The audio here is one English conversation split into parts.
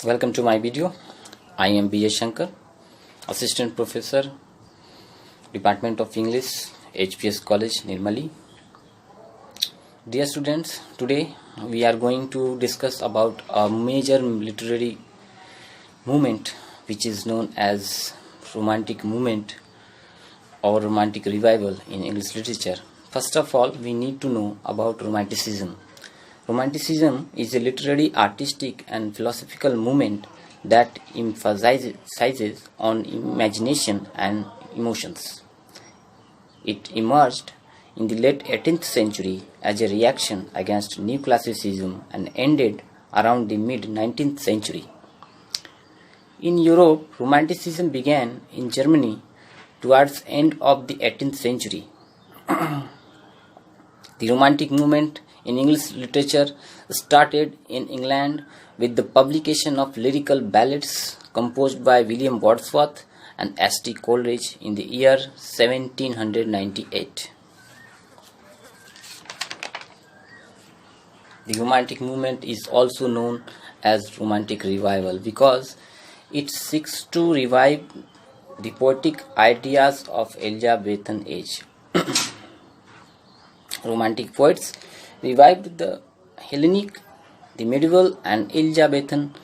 Welcome to my video. I am B.A. Shankar, Assistant Professor, Department of English, HPS College, Nirmali. Dear students, today we are going to discuss about a major literary movement which is known as Romantic movement or Romantic revival in English literature. First of all, we need to know about Romanticism. Romanticism is a literary, artistic, and philosophical movement that emphasizes on imagination and emotions. It emerged in the late 18th century as a reaction against New Classicism and ended around the mid 19th century. In Europe, Romanticism began in Germany towards the end of the 18th century. The Romantic movement in English literature started in England with the publication of lyrical ballads composed by William Wordsworth and S.T. Coleridge in the year 1798. The Romantic movement is also known as Romantic revival because it seeks to revive the poetic ideas of Elizabethan age. Romantic poets revived the Hellenic, the medieval, and Elizabethan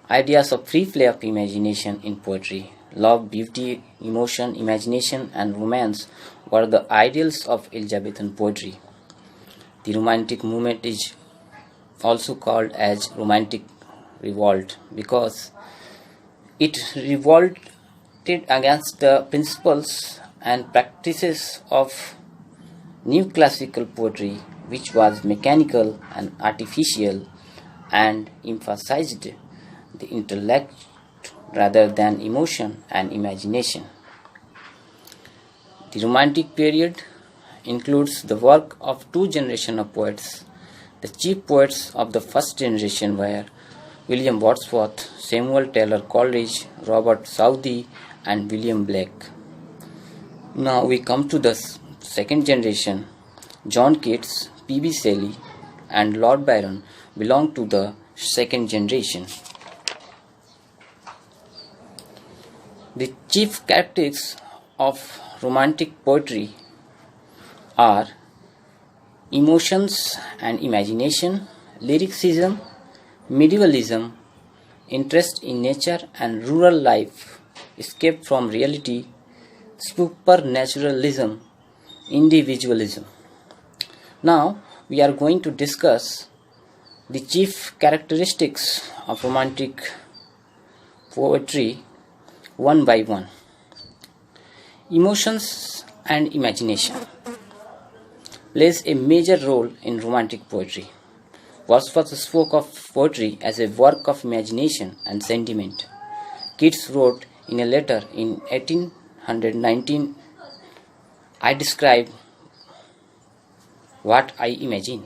ideas of free play of imagination in poetry. Love, beauty, emotion, imagination, and romance were the ideals of Elizabethan poetry. The Romantic movement is also called as Romantic revolt because it revolted against the principles and practices of New Classical poetry, which was mechanical and artificial and emphasized the intellect rather than emotion and imagination. The Romantic period includes the work of two generations of poets. The chief poets of the first generation were William Wordsworth, Samuel Taylor Coleridge, Robert Southey, and William Blake. Now we come to the second generation. John Keats, P.B. Shelley, and Lord Byron belong to the second generation. The chief characteristics of Romantic poetry are emotions and imagination, lyricism, medievalism, interest in nature and rural life, escape from reality, supernaturalism, individualism. Now we are going to discuss the chief characteristics of Romantic poetry one by one. Emotions and imagination plays a major role in Romantic poetry. Wordsworth spoke of poetry as a work of imagination and sentiment. Keats wrote in a letter in 1819, "I describe what I imagine."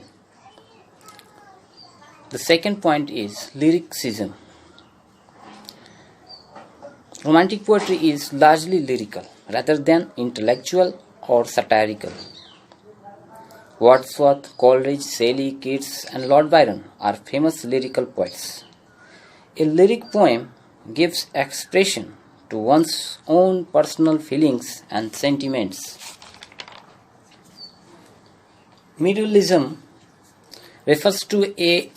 The second point is lyricism. Romantic poetry is largely lyrical rather than intellectual or satirical. Wordsworth, Coleridge, Shelley, Keats, and Lord Byron are famous lyrical poets. A lyric poem gives expression to one's own personal feelings and sentiments. Medievalism refers to a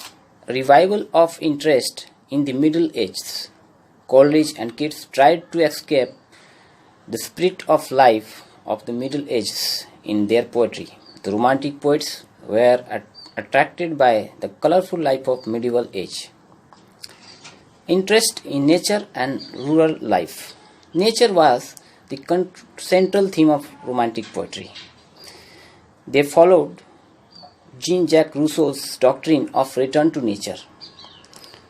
revival of interest in the Middle Ages. Coleridge and Keats tried to escape the spirit of life of the Middle Ages in their poetry. The Romantic poets were attracted by the colorful life of medieval age. Interest in nature and rural life. Nature was the central theme of Romantic poetry. They followed Jean-Jacques Rousseau's doctrine of return to nature.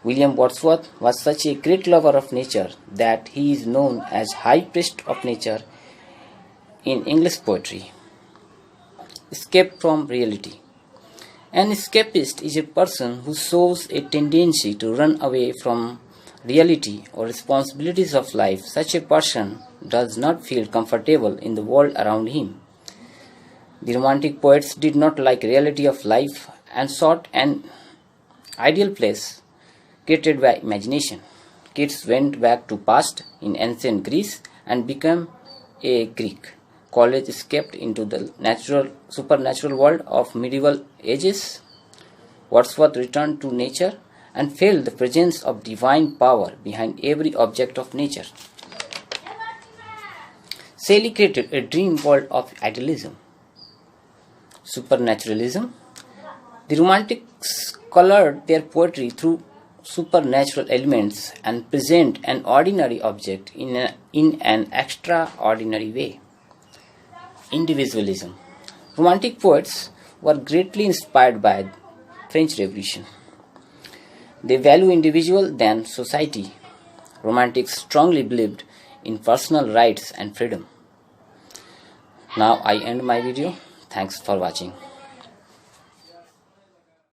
William Wordsworth was such a great lover of nature that he is known as High Priest of Nature in English poetry. Escape from reality. An escapist is a person who shows a tendency to run away from reality or responsibilities of life. Such a person does not feel comfortable in the world around him. The Romantic poets did not like reality of life and sought an ideal place created by imagination. Kids went back to past in ancient Greece and became a Greek. College escaped into the supernatural world of medieval ages. Wordsworth returned to nature and felt the presence of divine power behind every object of nature. Shelley created a dream world of idealism, supernaturalism. The Romantics colored their poetry through supernatural elements and present an ordinary object in an extraordinary way. Individualism. Romantic poets were greatly inspired by the French Revolution. They value individual than society. Romantics strongly believed in personal rights and freedom. Now I end my video. Thanks for watching.